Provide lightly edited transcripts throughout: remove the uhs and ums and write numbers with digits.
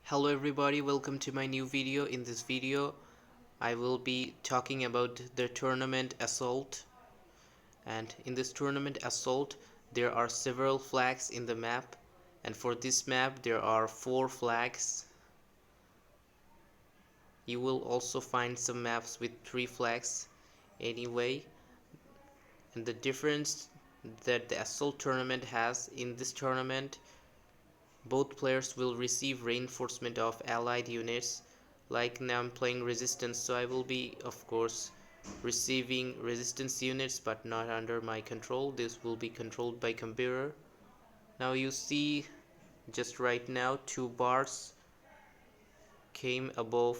Hello everybody, welcome to my new video. In this video I will be talking about the tournament assault, and in this tournament assault there are several flags in the map, and for this map there are 4 flags. You will also find some maps with 3 flags anyway, and the difference that the assault tournament has: in this tournament both players will receive reinforcement of allied units. Like now I'm playing resistance, so I will be of course receiving resistance units, but not under my control. This will be controlled by computer. Now you see, just right now 2 bars came above.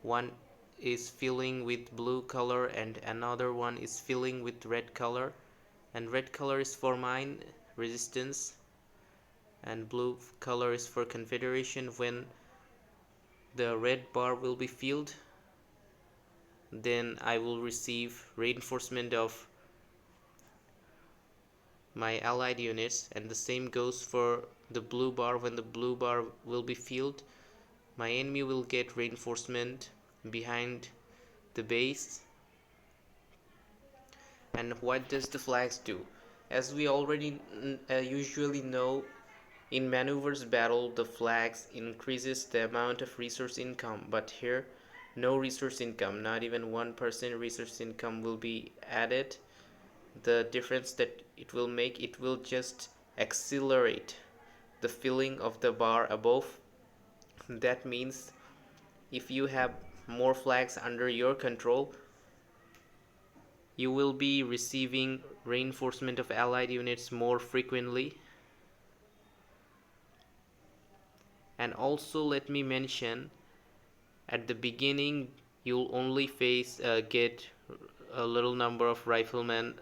One is filling with blue color and another one is filling with red color, and red color is for mine resistance and blue color is for confederation. When the red bar will be filled, then I will receive reinforcement of my allied units, and the same goes for the blue bar. When the blue bar will be filled, my enemy will get reinforcement behind the base. And what does the flags do? As we already usually know, in maneuvers battle the flags increases the amount of resource income, but here no resource income, not even 1% resource income will be added. The difference that it will make, it will just accelerate the filling of the bar above. That means if you have more flags under your control, you will be receiving reinforcement of allied units more frequently. And also let me mention, at the beginning you'll only get a little number of riflemen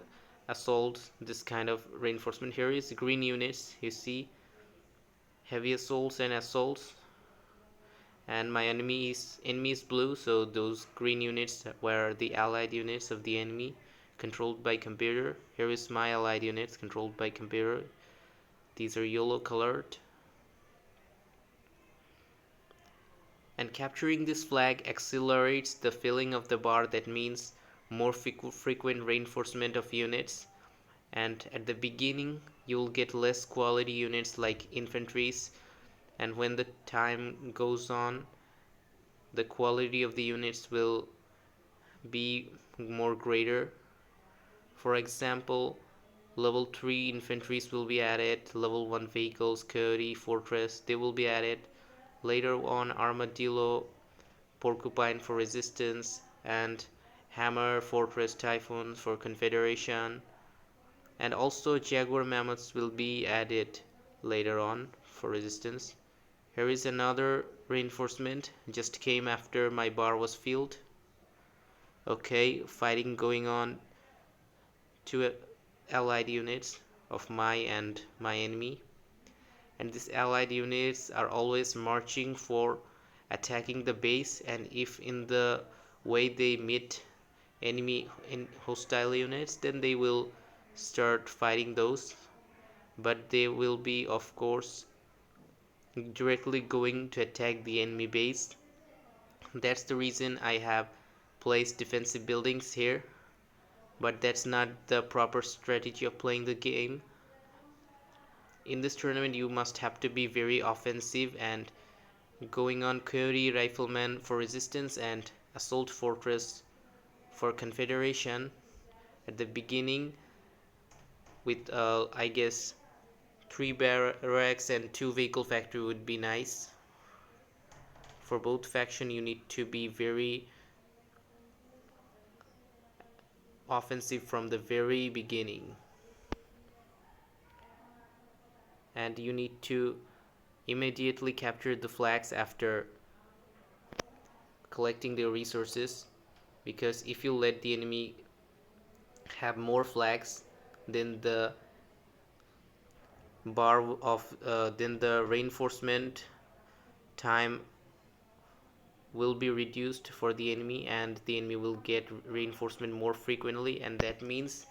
assaults, this kind of reinforcement. Here is green units, you see, heavy assaults and assaults, and my enemy is blue, so those green units were the allied units of the enemy controlled by computer. Here is my allied units controlled by computer, these are yellow colored. And capturing this flag accelerates the filling of the bar. That means more frequent reinforcement of units, and at the beginning you'll get less quality units like infantries, and when the time goes on the quality of the units will be more greater. For example, level 3 infantries will be added, level 1 vehicles, coyote, fortress, they will be added. Later on, armadillo, porcupine for resistance, and hammer, fortress, typhoon for confederation, and also jaguar mammoths will be added later on for resistance. Here is another reinforcement, just came after my bar was filled. Okay, fighting going on to allied units of my and my enemy, and these allied units are always marching for attacking the base, and if in the way they meet enemy in hostile units, then they will start fighting those, but they will be of course directly going to attack the enemy base. That's the reason I have placed defensive buildings here, but that's not the proper strategy of playing the game. In this tournament you must have to be very offensive, and going on coyote, rifleman for resistance, and assault fortress for confederation. At the beginning with I guess 3 barracks and 2 vehicle factory would be nice. For both faction you need to be very offensive from the very beginning, and you need to immediately capture the flags after collecting their resources, because if you let the enemy have more flags, then the bar of then the reinforcement time will be reduced for the enemy, and the enemy will get reinforcement more frequently, and that means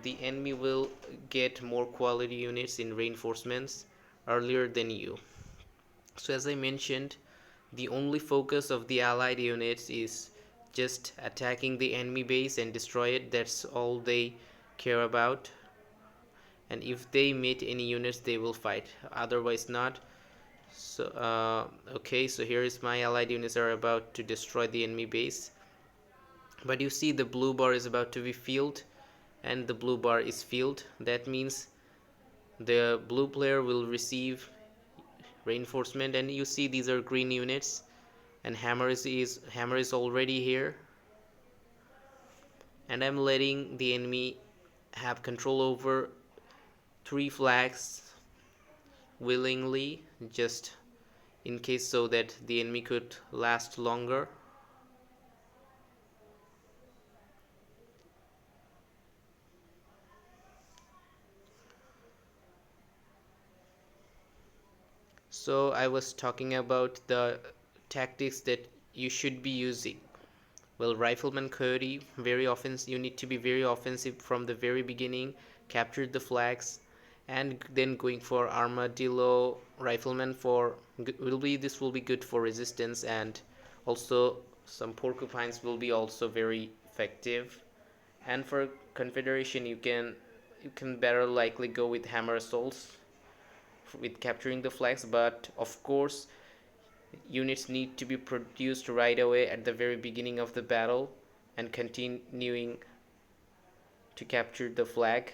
the enemy will get more quality units in reinforcements earlier than you. So as I mentioned, the only focus of the allied units is just attacking the enemy base and destroy it. That's all they care about. And if they meet any units, they will fight, otherwise not. So okay, so here is my allied units are about to destroy the enemy base, but you see the blue bar is about to be filled, and the blue bar is filled. That means the blue player will receive reinforcement, and you see these are green units, and hammer is already here, and I'm letting the enemy have control over 3 flags willingly, just in case, so that the enemy could last longer. So I was talking about the tactics that you should be using. Well, rifleman coyote, very often you need to be very offensive from the very beginning, capture the flags, and then going for armadillo rifleman for will be this will be good for resistance, and also some porcupines will be also very effective. And for confederation, you can better likely go with hammer assaults with capturing the flags, but of course units need to be produced right away at the very beginning of the battle and continuing to capture the flag,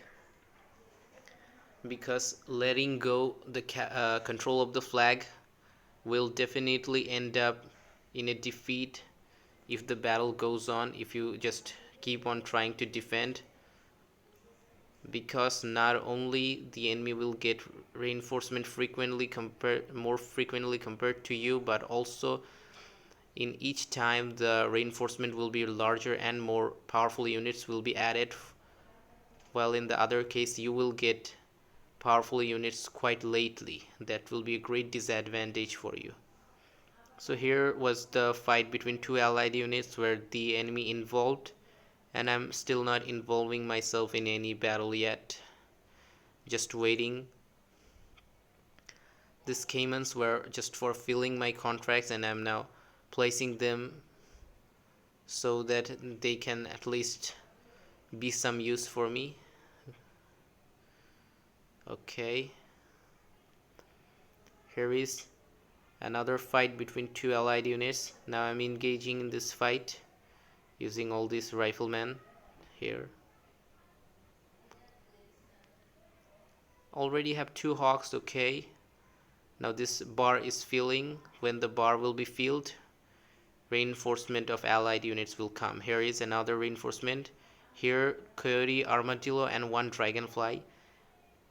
because letting go the control of the flag will definitely end up in a defeat if the battle goes on, if you just keep on trying to defend, because not only the enemy will get reinforcement more frequently compared to you, but also in each time the reinforcement will be larger and more powerful units will be added, while in the other case you will get powerful units quite lately. That will be a great disadvantage for you. So here was the fight between two allied units where the enemy involved, and I'm still not involving myself in any battle yet, just waiting. These caimans were just for filling my contracts, and I'm now placing them so that they can at least be some use for me. Okay, here is another fight between two allied units. Now I'm engaging in this fight using all these riflemen here. Already have 2 hawks. Okay, now this bar is filling. When the bar will be filled, reinforcement of allied units will come. Here is another reinforcement. Here coyote, armadillo, and 1 dragonfly.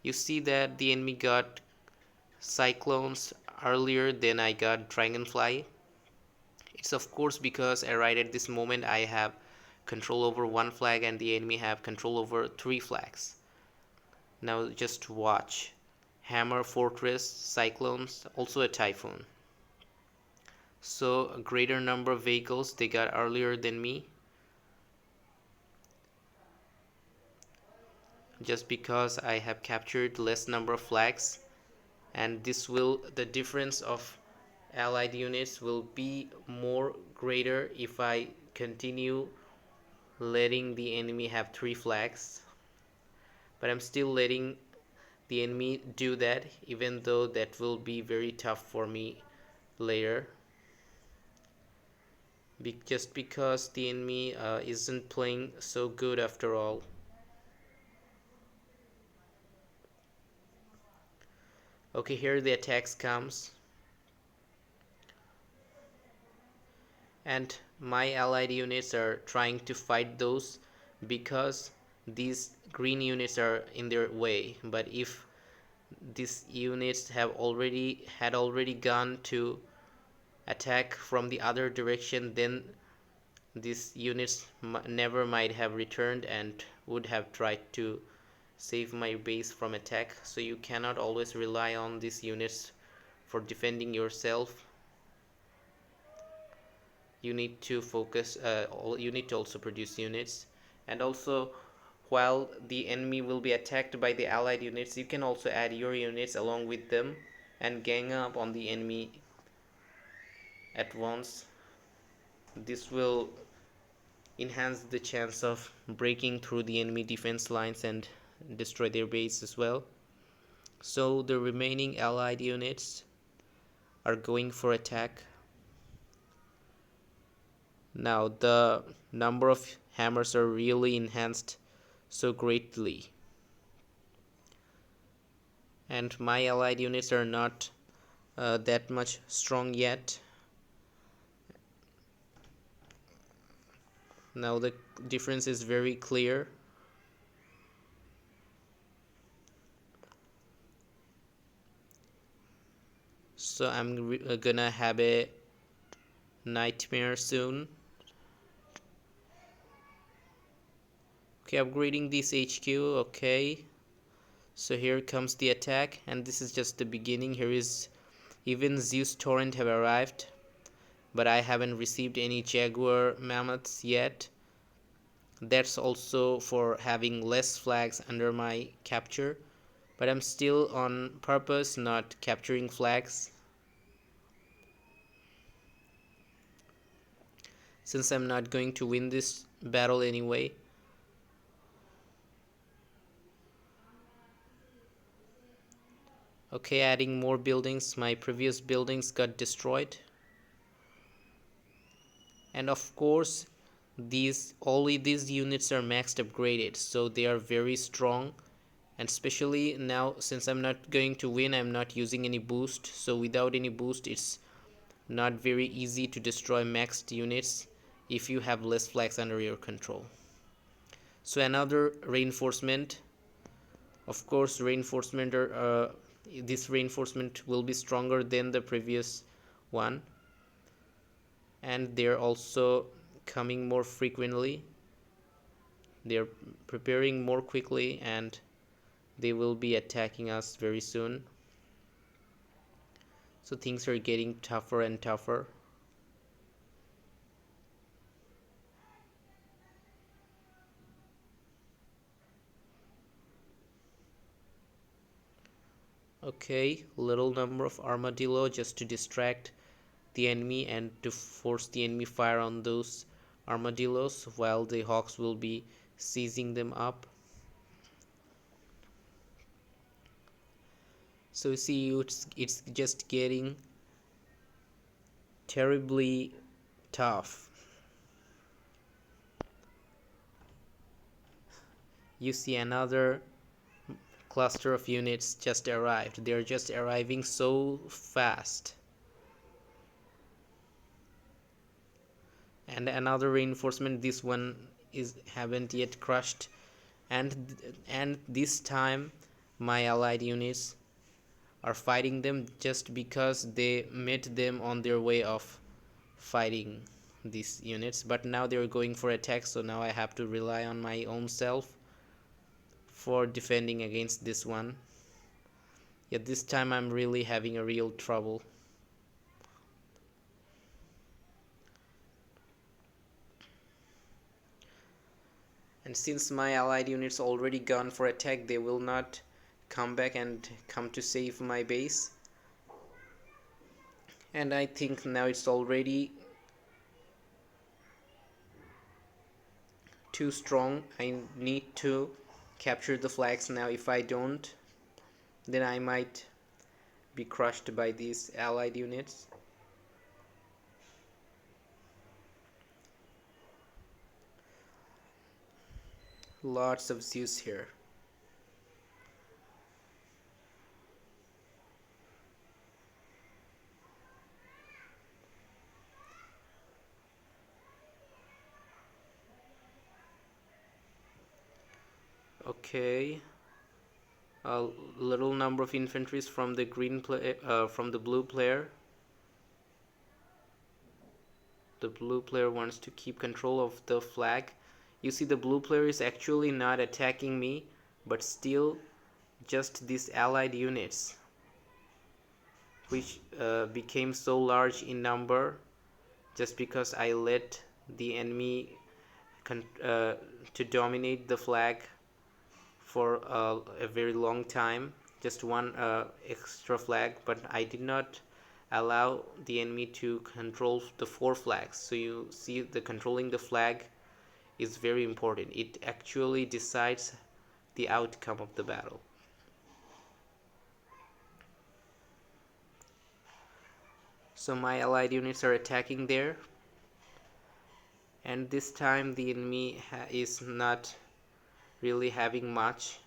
You see that the enemy got cyclones earlier than I got dragonfly. It's of course because right at this moment I have control over 1 flag and the enemy have control over 3 flags. Now just watch. Hammer, fortress, cyclones, also a typhoon. So a greater number of vehicles they got earlier than me, just because I have captured less number of flags, and this will the difference of allied units will be more greater if I continue letting the enemy have 3 flags. But I'm still letting the enemy do that, even though that will be very tough for me later, just because the enemy isn't playing so good after all. Okay, here the attacks comes, and my allied units are trying to fight those because these green units are in their way. But if these units had already gone to attack from the other direction, then these units never might have returned and would have tried to save my base from attack. So you cannot always rely on these units for defending yourself. You need to focus, you need to also produce units, and also while the enemy will be attacked by the allied units, you can also add your units along with them and gang up on the enemy at once. This will enhance the chance of breaking through the enemy defense lines and destroy their base as well. So the remaining allied units are going for attack. Now the number of hammers are really enhanced so greatly, and my allied units are not that much strong yet. Now the difference is very clear. So I'm gonna have a nightmare soon. Okay, upgrading this HQ. Okay, so here comes the attack, and this is just the beginning. Here is even Zeus Torrent have arrived, but I haven't received any Jaguar Mammoths yet. That's also for having less flags under my capture, but I'm still on purpose not capturing flags, since I'm not going to win this battle anyway. Okay, adding more buildings. My previous buildings got destroyed. And of course, only these units are maxed upgraded, so they are very strong. And especially now, since I'm not going to win, I'm not using any boost. So without any boost, it's not very easy to destroy maxed units if you have less flags under your control. So another reinforcement. Of course, this reinforcement will be stronger than the previous one, and they're also coming more frequently. They're preparing more quickly, and they will be attacking us very soon. So things are getting tougher and tougher. Okay, little number of armadillo just to distract the enemy and to force the enemy fire on those armadillos while the hawks will be seizing them up. So see, it's just getting terribly tough. You see another cluster of units just arrived. They're just arriving so fast. And another reinforcement, this one is haven't yet crushed, and this time my allied units are fighting them just because they met them on their way of fighting these units. But now they're going for attack, so now I have to rely on my own self for defending against this one. Yet this time I'm really having a real trouble. And since my allied units already gone for attack, they will not come back and come to save my base. And I think now it's already too strong. I need to capture the flags now. If I don't, then I might be crushed by these allied units. Lots of Zeus here. Okay, a little number of infantries from the from the blue player. The blue player wants to keep control of the flag. You see, the blue player is actually not attacking me, but still just these allied units, which became so large in number just because I let the enemy to dominate the flag for a very long time. just one extra flag, but I did not allow the enemy to control the 4 flags. So you see, the controlling the flag is very important. It actually decides the outcome of the battle. So my allied units are attacking there, and this time the enemy is not really having much,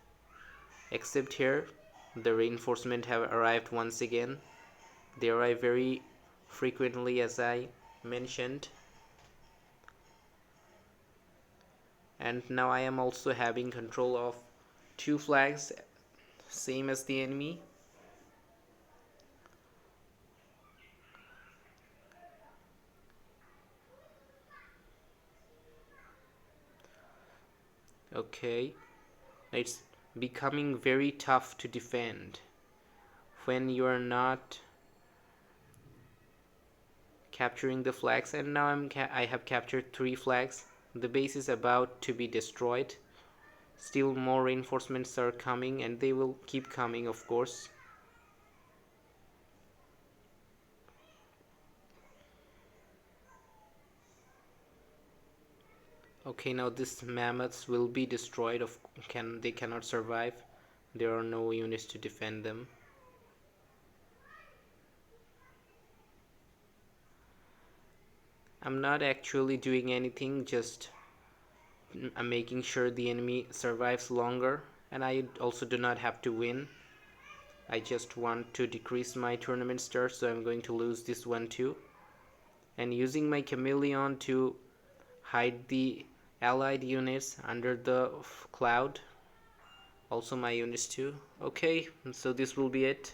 except here the reinforcement have arrived once again. They arrive very frequently, as I mentioned, and now I am also having control of 2 flags, same as the enemy. Okay, it's becoming very tough to defend when you are not capturing the flags, and now I have captured 3 flags. The base is about to be destroyed. Still more reinforcements are coming, and they will keep coming, of course. Okay, now these mammoths will be destroyed. They cannot survive. There are no units to defend them. I'm not actually doing anything, just I'm making sure the enemy survives longer, and I also do not have to win. I just want to decrease my tournament stars, so I'm going to lose this one too. And using my chameleon to hide the allied units under the cloud, also my units too. Okay, so this will be it.